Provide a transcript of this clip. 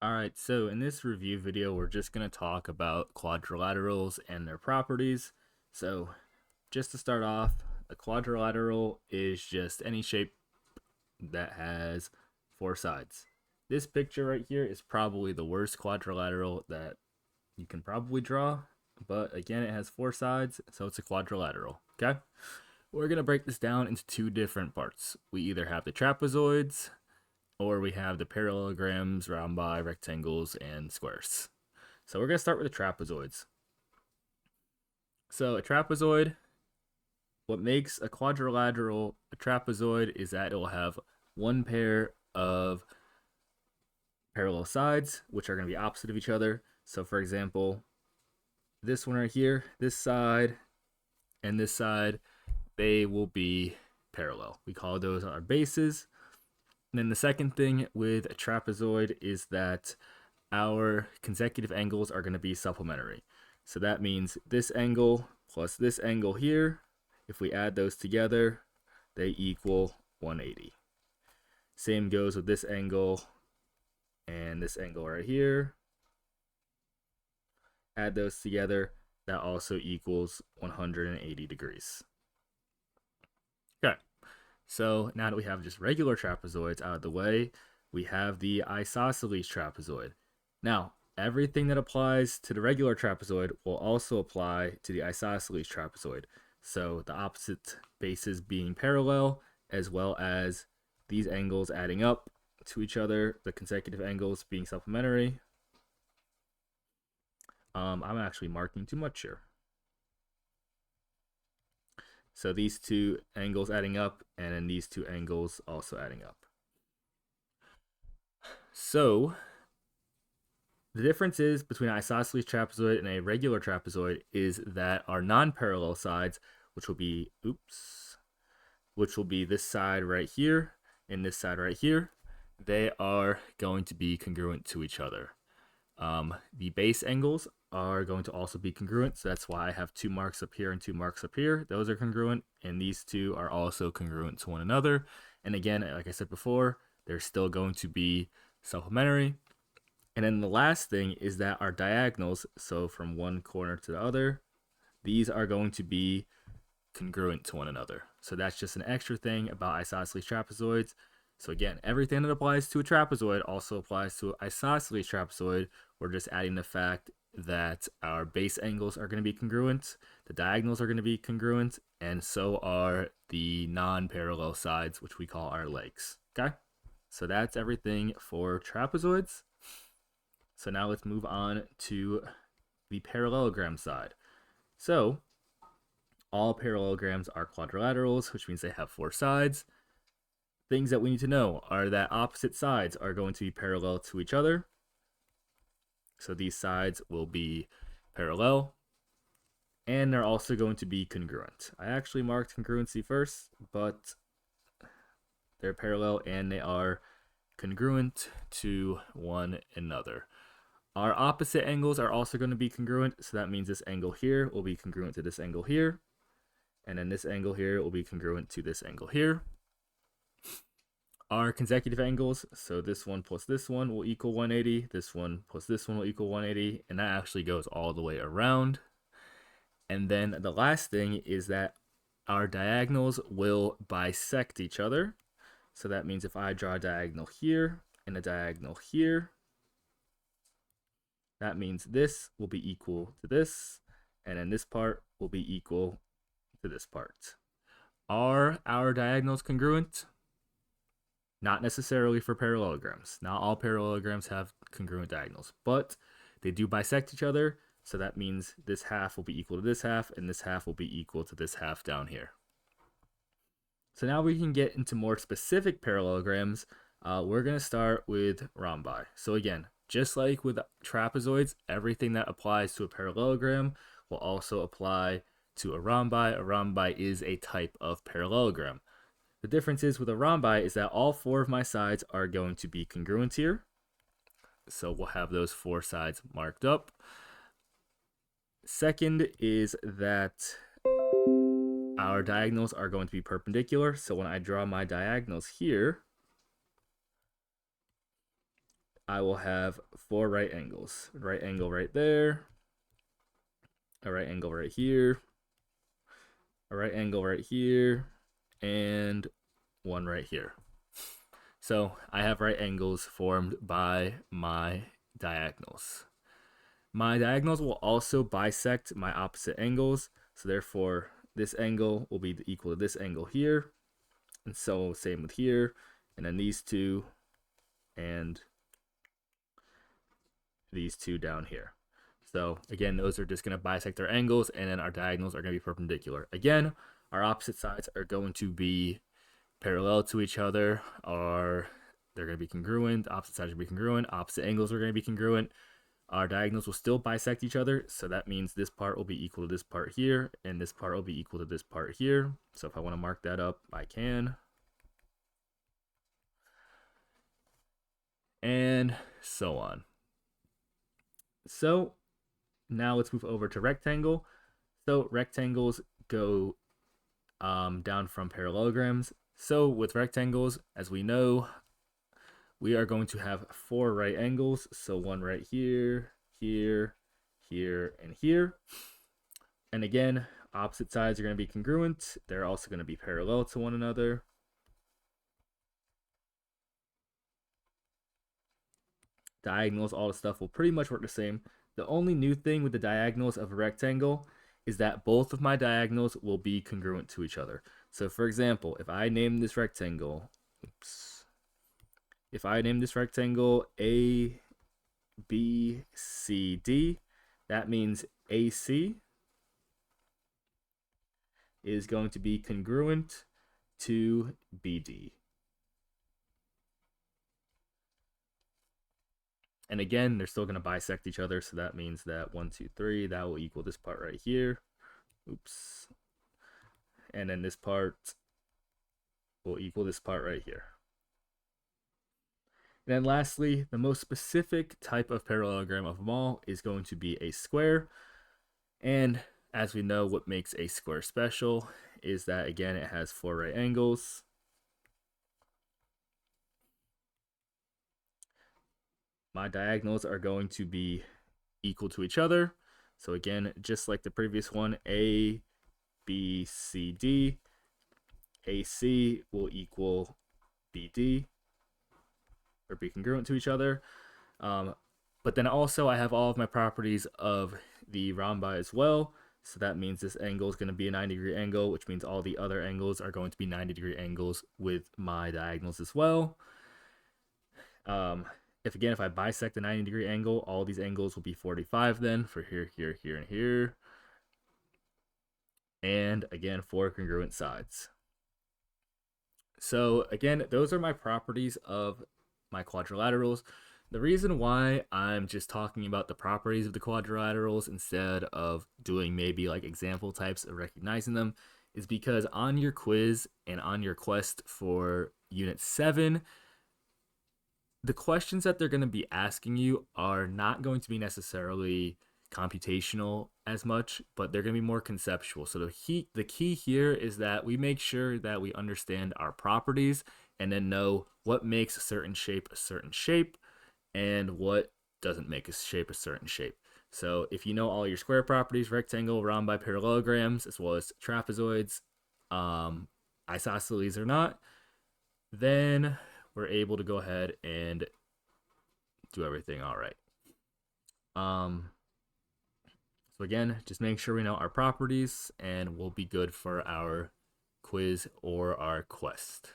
Alright, so in this review video, we're just going to talk about quadrilaterals and their properties. So, just to start off, a quadrilateral is just any shape that has four sides. This picture right here is probably the worst quadrilateral that you can probably draw, but again, it has four sides, so it's a quadrilateral, okay? We're going to break this down into two different parts. We either have the trapezoids, or we have the parallelograms, rhombi, rectangles, and squares. So we're going to start with the trapezoids. So a trapezoid, what makes a quadrilateral a trapezoid is that it will have one pair of parallel sides, which are going to be opposite of each other. So for example, this one right here, this side and this side, they will be parallel. We call those our bases. And then the second thing with a trapezoid is that our consecutive angles are going to be supplementary. So that means this angle plus this angle here, if we add those together, they equal 180. Same goes with this angle and this angle right here. Add those together, that also equals 180 degrees. Okay, so now that we have just regular trapezoids out of the way, we have the isosceles trapezoid. Now, everything that applies to the regular trapezoid will also apply to the isosceles trapezoid. So the opposite bases being parallel, as well as these angles adding up to each other, the consecutive angles being supplementary. I'm actually marking too much here. So these two angles adding up, and then these two angles also adding up. So the difference is between an isosceles trapezoid and a regular trapezoid is that our non-parallel sides, which will be this side right here and this side right here, they are going to be congruent to each other. The base angles are going to also be congruent, so that's why I have 2 marks up here and 2 marks up here. Those are congruent, and these two are also congruent to one another. And again, like I said before, they're still going to be supplementary. And then the last thing is that our diagonals, so from one corner to the other, these are going to be congruent to one another. So that's just an extra thing about isosceles trapezoids. So again, everything that applies to a trapezoid also applies to an isosceles trapezoid. We're just adding the fact that our base angles are going to be congruent, the diagonals are going to be congruent, and so are the non-parallel sides, which we call our legs. Okay? So that's everything for trapezoids. So now let's move on to the parallelogram side. So all parallelograms are quadrilaterals, which means they have 4 sides. Things that we need to know are that opposite sides are going to be parallel to each other. So these sides will be parallel, and they're also going to be congruent. I actually marked congruency first, but they're parallel and they are congruent to one another. Our opposite angles are also going to be congruent, so that means this angle here will be congruent to this angle here, and then this angle here will be congruent to this angle here. Our consecutive angles, so this one plus this one will equal 180, this one plus this one will equal 180, and that actually goes all the way around. And then the last thing is that our diagonals will bisect each other. So that means if I draw a diagonal here and a diagonal here, that means this will be equal to this, and then this part will be equal to this part. Are our diagonals congruent? Not necessarily for parallelograms. Not all parallelograms have congruent diagonals, but they do bisect each other, so that means this half will be equal to this half, and this half will be equal to this half down here. So now we can get into more specific parallelograms. We're going to start with rhombi. So again, just like with trapezoids, everything that applies to a parallelogram will also apply to a rhombi. A rhombi is a type of parallelogram. The difference is with a rhombi is that all 4 of my sides are going to be congruent here. So we'll have those 4 sides marked up. Second is that our diagonals are going to be perpendicular. So when I draw my diagonals here, I will have 4 right angles. Right angle right there, a right angle right here, a right angle right here, and one right here. So I have right angles formed by my diagonals. My diagonals will also bisect my opposite angles. So therefore, this angle will be equal to this angle here. And so same with here. And then these two and these two down here. So again, those are just going to bisect our angles, and then our diagonals are going to be perpendicular. Again, our opposite sides are going to be parallel to each other, or they're going to be congruent. Opposite sides are going to be congruent. Opposite angles are going to be congruent. Our diagonals will still bisect each other, so that means this part will be equal to this part here, and this part will be equal to this part here. So if I want to mark that up, I can. And so on. So now let's move over to rectangle. So rectangles go down from parallelograms. So with rectangles, as we know, we are going to have 4 right angles. So one right here, here, here, and here. And again, opposite sides are going to be congruent. They're also going to be parallel to one another. Diagonals, all the stuff will pretty much work the same. The only new thing with the diagonals of a rectangle is that both of my diagonals will be congruent to each other. So for example, if I name this rectangle, if I name this rectangle A, B, C, D, that means AC is going to be congruent to BD. And again, they're still going to bisect each other, so that means that 1, 2, 3, that will equal this part right here. Oops. And then this part will equal this part right here. And then lastly, the most specific type of parallelogram of them all is going to be a square. And as we know, what makes a square special is that, again, it has 4 right angles. My diagonals are going to be equal to each other. So again, just like the previous one, A, B, C, D, AC will equal BD, or be congruent to each other. But then also I have all of my properties of the rhombi as well. So that means this angle is going to be a 90-degree angle, which means all the other angles are going to be 90-degree angles with my diagonals as well. If I bisect a 90-degree angle, all these angles will be 45 then for here, here, here, and here. And again, 4 congruent sides. So again, those are my properties of my quadrilaterals. The reason why I'm just talking about the properties of the quadrilaterals instead of doing maybe like example types of recognizing them is because on your quiz and on your quest for Unit 7, the questions that they're going to be asking you are not going to be necessarily computational as much, but they're going to be more conceptual. So the key here is that we make sure that we understand our properties and then know what makes a certain shape and what doesn't make a shape a certain shape. So if you know all your square properties, rectangle, rhombi, parallelograms, as well as trapezoids, isosceles or not, then we're able to go ahead and do everything all right. So again, just make sure we know our properties and we'll be good for our quiz or our quest.